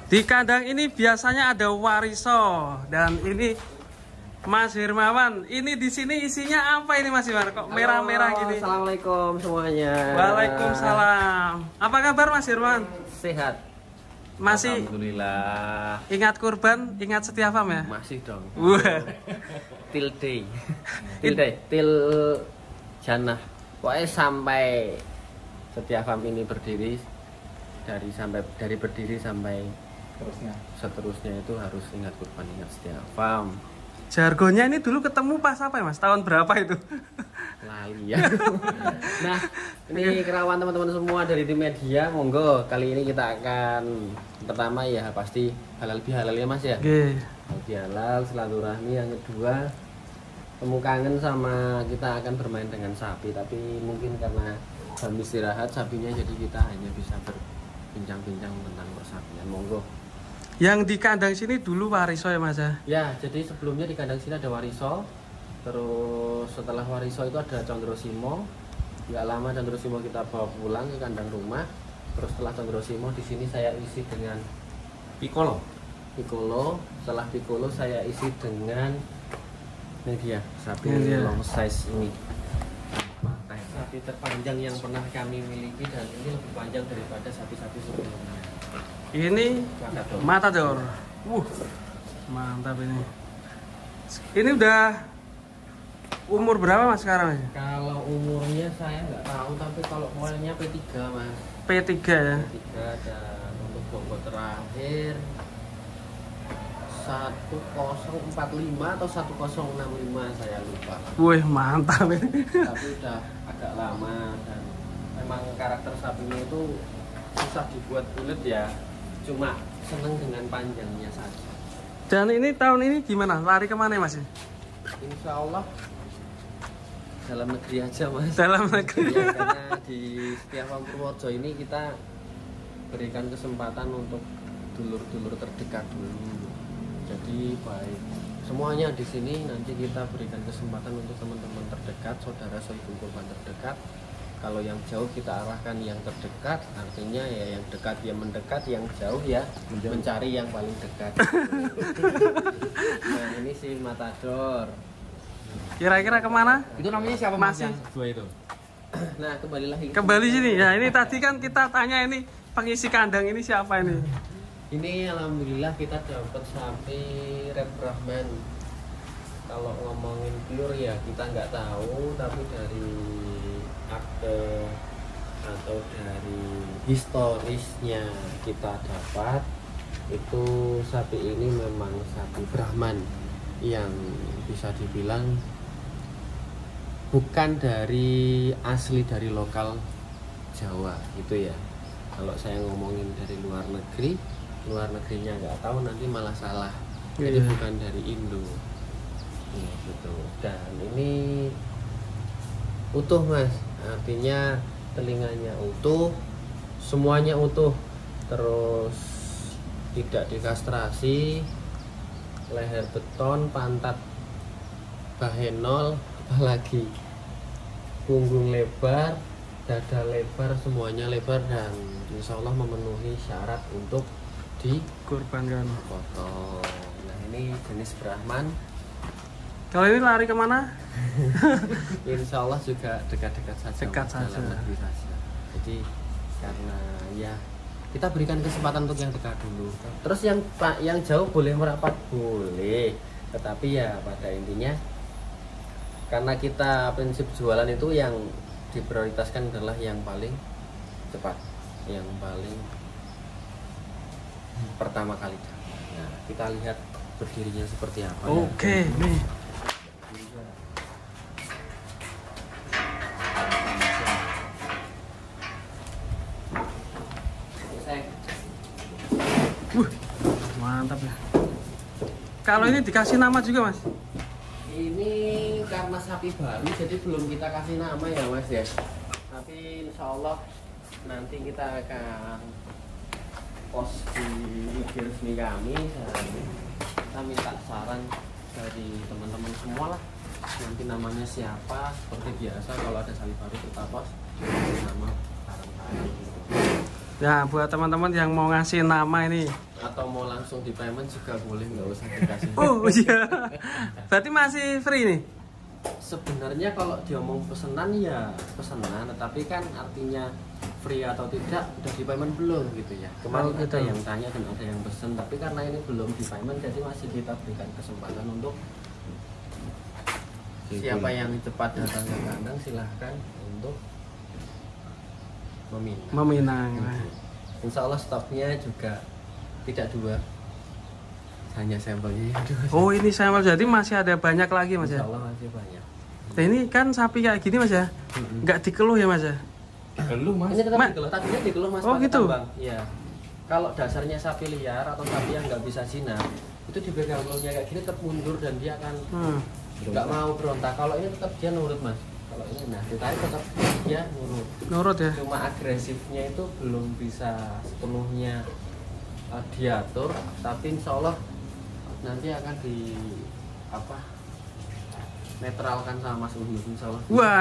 Di kandang ini biasanya ada wariso dan ini Mas Hermawan. Ini di sini isinya apa ini Mas Hermawan? Kok merah-merah gini? Assalamualaikum semuanya. Waalaikumsalam. Apa kabar Mas Hermawan? Sehat. Masih alhamdulillah. Ingat kurban, ingat Setiafam ya? Masih dong. Wah. Till day. Till jannah. Pokoknya sampai Setiafam ini berdiri dari berdiri sampai seterusnya itu harus ingat kurban, ingat Setiafam. Jargonnya ini dulu ketemu pas apa ya Mas? Tahun berapa itu? Lali ya. Nah, ini kerawan teman-teman semua dari tim media, monggo kali ini kita akan pertama ya pasti halal bihalal ya Mas ya. Oke. Halal bihalal, silaturahmi. Yang kedua temu kangen sama kita akan bermain dengan sapi, tapi mungkin karena jam istirahat sapinya jadi kita hanya bisa berbincang-bincang tentang persapian. Monggo. Yang di kandang sini dulu wariso ya Mas ya? Ya, jadi sebelumnya di kandang sini ada wariso. Terus setelah wariso itu ada Condrosimo. Nggak lama Condrosimo kita bawa pulang ke kandang rumah. Terus setelah Condrosimo di sini saya isi dengan Piccolo. Setelah Piccolo saya isi dengan ini dia, sapi long size ini. Sapi terpanjang yang pernah kami miliki dan ini lebih panjang daripada sapi-sapi sebelumnya. Ini Matador. Mantap ini. Ini udah umur berapa Mas sekarang? Kalau umurnya saya nggak tahu, tapi kalau pokoknya P3 Mas. P3 ya. P3 dan untuk bobot terakhir 1045 atau 1065 saya lupa. Wih mantap ini. Tapi udah agak lama dan memang karakter sapinya itu susah dibuat bulat ya. Cuma seneng dengan panjangnya saja. Dan ini tahun ini gimana? Lari kemana Mas? Insya Allah dalam negeri aja Mas. Dalam negeri. Ya, karena di Setiafam Purworejo ini kita berikan kesempatan untuk dulur-dulur terdekat dulu. Jadi baik semuanya di sini nanti kita berikan kesempatan untuk teman-teman terdekat, saudara sohibul kurban terdekat. Kalau yang jauh kita arahkan yang terdekat, artinya ya yang dekat ya mendekat, yang jauh ya mencari yang paling dekat. Nah ini si Matador. Kira-kira kemana? Itu namanya siapa Mas? Dua itu. Nah kembali lagi. Kembali sini. Ya ini tadi kan kita tanya ini pengisi kandang ini siapa ini? Ini alhamdulillah kita dapat sapi Red Brahman. Kalau ngomongin pure ya kita nggak tahu, tapi dari akte atau dari historisnya kita dapat itu sapi ini memang sapi Brahman yang bisa dibilang bukan dari asli dari lokal Jawa gitu ya. Kalau saya ngomongin dari luar negerinya nggak tahu nanti malah salah. Jadi bukan dari Indo ya, gitu. Dan ini utuh Mas, artinya telinganya utuh, semuanya utuh, terus tidak dikastrasi, leher beton, pantat bahenol, apalagi punggung lebar, dada lebar, semuanya lebar dan insya Allah memenuhi syarat untuk dikurbankan. Potong. Nah ini jenis Brahman. Kalau ini lari kemana? Insya Allah juga dekat-dekat saja. Dekat saja. Dalam negeri saja. Jadi karena ya kita berikan kesempatan untuk yang dekat dulu. Terus yang jauh boleh merapat boleh, tetapi ya pada intinya karena kita prinsip jualan itu yang diprioritaskan adalah yang paling cepat, yang paling pertama kali. Nah, kita lihat berdirinya seperti apa. Oke, nih. Mantap ya. Kalau ini dikasih nama juga Mas? Ini karena sapi baru jadi belum kita kasih nama ya Mas ya. Tapi insya Allah nanti kita akan post di IG resmi kami dan kita minta saran dari teman-teman semua lah. Nanti namanya siapa, seperti biasa kalau ada sapi baru kita post nama bareng-bareng. Ya, buat teman-teman yang mau ngasih nama ini. Atau mau langsung di payment juga boleh, nggak usah dikasih. Oh iya. Berarti masih free nih? Sebenarnya kalau dia mau pesenan ya pesenan, tapi kan artinya free atau tidak udah di payment belum gitu ya. Kemarin Oh, gitu. ada yang tanya dan ada yang pesen, tapi karena ini belum di payment jadi masih kita berikan kesempatan untuk siapa yang cepat datang ke kandang silahkan untuk Meminang. Insya Allah stoknya juga tidak 2, hanya sampelnya 2. Oh ini sampel, jadi masih ada banyak lagi Mas ya? Insya Allah masih banyak. Nah ini kan sapi kayak gini Mas ya? Nggak dikeluh ya Mas ya? Dikeluh Mas. Ini tetap Ma- dikeluh, tadinya dikeluh Mas. Oh, pakai gitu? tambang. Iya. Kalau dasarnya sapi liar atau sapi yang nggak bisa jinak, itu dipegang keluhnya kayak gini tetap mundur dan dia akan nggak mau berontak. Kalau ini tetap dia nurut Mas. Kalau ini nah ditarik tetap dia nurut. Nurut ya? Cuma agresifnya itu belum bisa sepenuhnya diatur, tapi insya Allah nanti akan di apa netralkan sama Mas Unyuk insya Allah. Wah,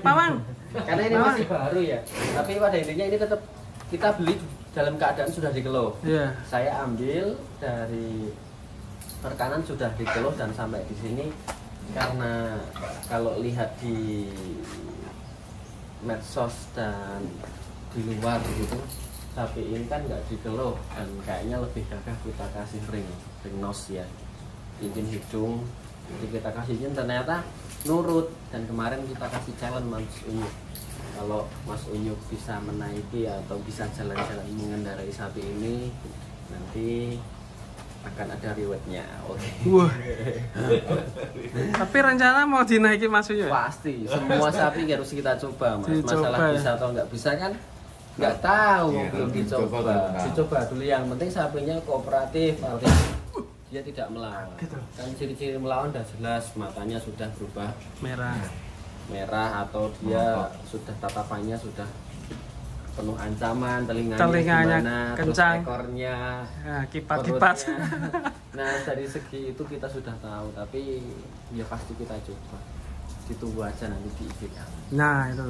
pawang. Karena ini masih baru ya. Tapi pada intinya ini tetap kita beli dalam keadaan sudah dikeluh. Iya. Saya ambil dari rekanan sudah dikeluh dan sampai di sini karena kalau lihat di medsos dan di luar gitu sapi ini kan nggak dikeluh dan kayaknya lebih gagah kita kasih ring nose ya, cincin hidung. Jadi kita kasih cincin ternyata nurut dan kemarin kita kasih challenge Mas Unyuk, kalau Mas Unyuk bisa menaiki atau bisa jalan-jalan mengendarai sapi ini nanti akan ada rewardnya. Oke. Wah. Tapi rencana mau dinaikin Mas Unyuk? Pasti semua sapi harus kita coba Mas. Dicoba, Masalah ya? bisa atau nggak bisa kan nggak tahu, Iya, belum dicoba dicoba. dulu. Dicoba dulu, yang penting sapinya kooperatif, artinya dia tidak melawan. Gitu. Kan ciri-ciri melawan sudah jelas, matanya sudah berubah Merah. atau dia sudah tatapannya sudah penuh ancaman, telinganya gimana, kencang. terus ekornya, Nah, kipat-kipat. perutnya. Nah dari segi itu kita sudah tahu, tapi ya pasti kita coba. Ditunggu aja nanti di IG kami. Nah itu.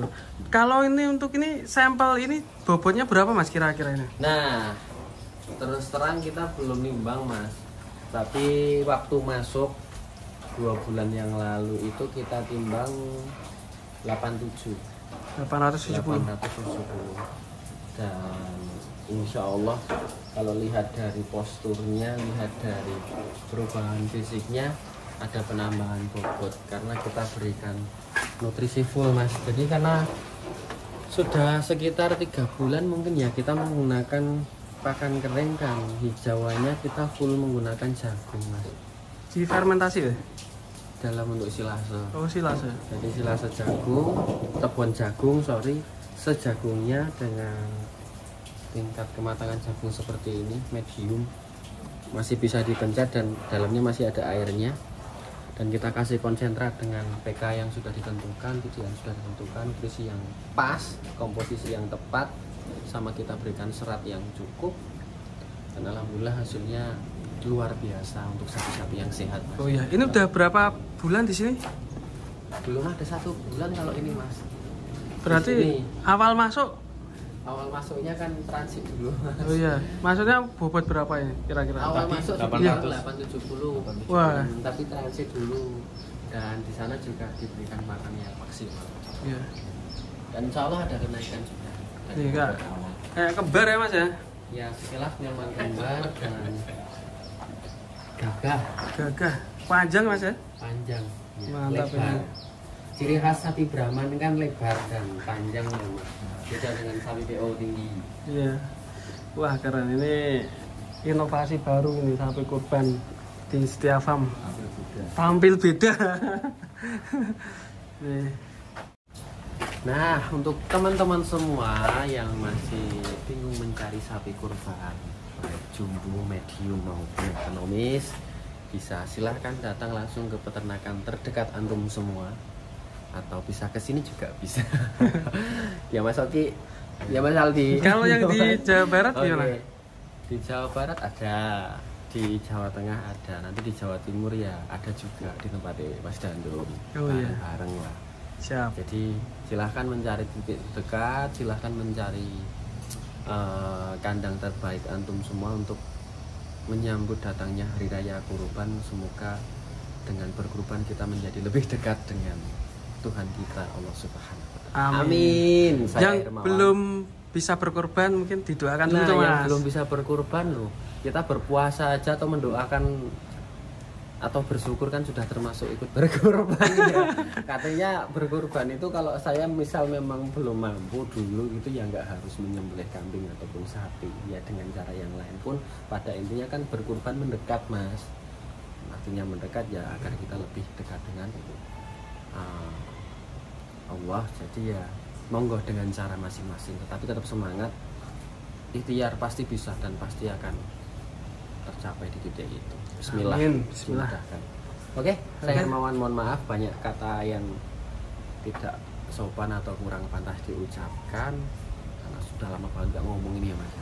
Kalau ini untuk ini sampel ini bobotnya berapa Mas kira-kira ini? Nah terus terang kita belum nimbang Mas, tapi waktu masuk 2 bulan yang lalu itu kita timbang 87 870. Dan insya Allah kalau lihat dari posturnya, lihat dari perubahan fisiknya ada penambahan bobot karena kita berikan nutrisi full Mas. Jadi karena sudah sekitar 3 bulan mungkin ya kita menggunakan pakan kering kan, hijauannya kita full menggunakan jagung Mas, Difermentasi ya? dalam bentuk silase. Oh silase. Jadi silase jagung, tepung jagung, sejagungnya dengan tingkat kematangan jagung seperti ini, medium, masih bisa dipencet dan dalamnya masih ada airnya. Dan kita kasih konsentrat dengan pK yang sudah ditentukan, titik yang sudah ditentukan, nutrisi yang pas, komposisi yang tepat, sama kita berikan serat yang cukup. Dan alhamdulillah hasilnya luar biasa untuk sapi-sapi yang sehat Mas. Oh iya, ini udah berapa bulan di sini? Belum ada 1 bulan kalau ini Mas. Berarti Di sini. awal masuk? Awal masuknya kan transit dulu Mas. Oh iya, maksudnya bobot berapa ini kira-kira? Awal Tadi masuk 800. 870, Wah. tapi transit dulu dan di sana juga diberikan makan yang maksimal. Iya. Dan insya Allah ada kenaikan juga. dari Iya, Kak. beberapa awal. Kayak kembar ya Mas ya? Ya sekilas memang kembar dan gagah, Gagah. Panjang Mas ya? panjang, ya, Mantap lebar. ini. Ciri khas sapi Brahman kan lebar dan panjang memang. Beda dengan sapi PO tinggi. Iya. Wah keren, ini inovasi baru ini sapi kurban di Setia Farm. Tampil beda. Nih. Nah, untuk teman-teman semua yang masih bingung mencari sapi kurban, baik jumbo, medium maupun ekonomis, bisa silahkan datang langsung ke peternakan terdekat antum semua, atau bisa ke sini juga bisa. Ya Mas Oki, ya Mas Aldi. Kalau yang di Jawa Barat Oke. gimana? Di Jawa Barat ada, di Jawa Tengah ada, nanti di Jawa Timur ya ada juga di tempat Mas Dandung. Oh, iya. Bareng lah. Siap. Jadi silahkan mencari titik dekat, silahkan mencari kandang terbaik antum semua untuk menyambut datangnya Hari Raya Kurban. Semoga dengan berkurban kita menjadi lebih dekat dengan Tuhan kita Allah Subhanahu wa Ta'ala. Amin. Yang belum bisa berkorban mungkin didoakan dulu Mas. Yang belum bisa berkorban loh, kita berpuasa aja atau mendoakan atau bersyukur kan sudah termasuk ikut berkorban ya. Katanya berkorban itu kalau saya misal memang belum mampu dulu gitu ya nggak harus menyembelih kambing ataupun sapi ya, dengan cara yang lain pun pada intinya kan berkorban mendekat Mas. Artinya mendekat ya agar kita lebih dekat dengan Allah. Jadi ya monggo dengan cara masing-masing, tetapi tetap semangat, ikhtiar pasti bisa dan pasti akan tercapai di titik itu. Bismillah. Amin. Bismillah. Oke, saya Hermawan mohon maaf banyak kata yang tidak sopan atau kurang pantas diucapkan karena sudah lama banget gak ngomong ini ya Mas.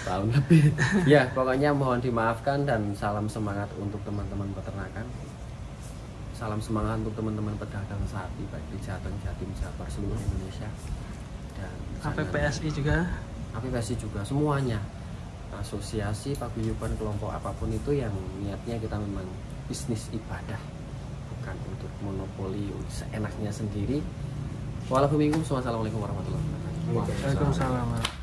Tahun lebih. Ya pokoknya mohon dimaafkan dan salam semangat untuk teman-teman peternakan. Salam semangat untuk teman-teman pedagang sapi baik di Jateng, Jatim, Jabar, seluruh Indonesia dan APPSI juga. APPSI juga semuanya. Asosiasi, paguyuban, kelompok apapun itu yang niatnya kita memang bisnis ibadah, bukan untuk monopoli seenaknya sendiri. Wassalamualaikum warahmatullahi wabarakatuh. Waalaikumsalam.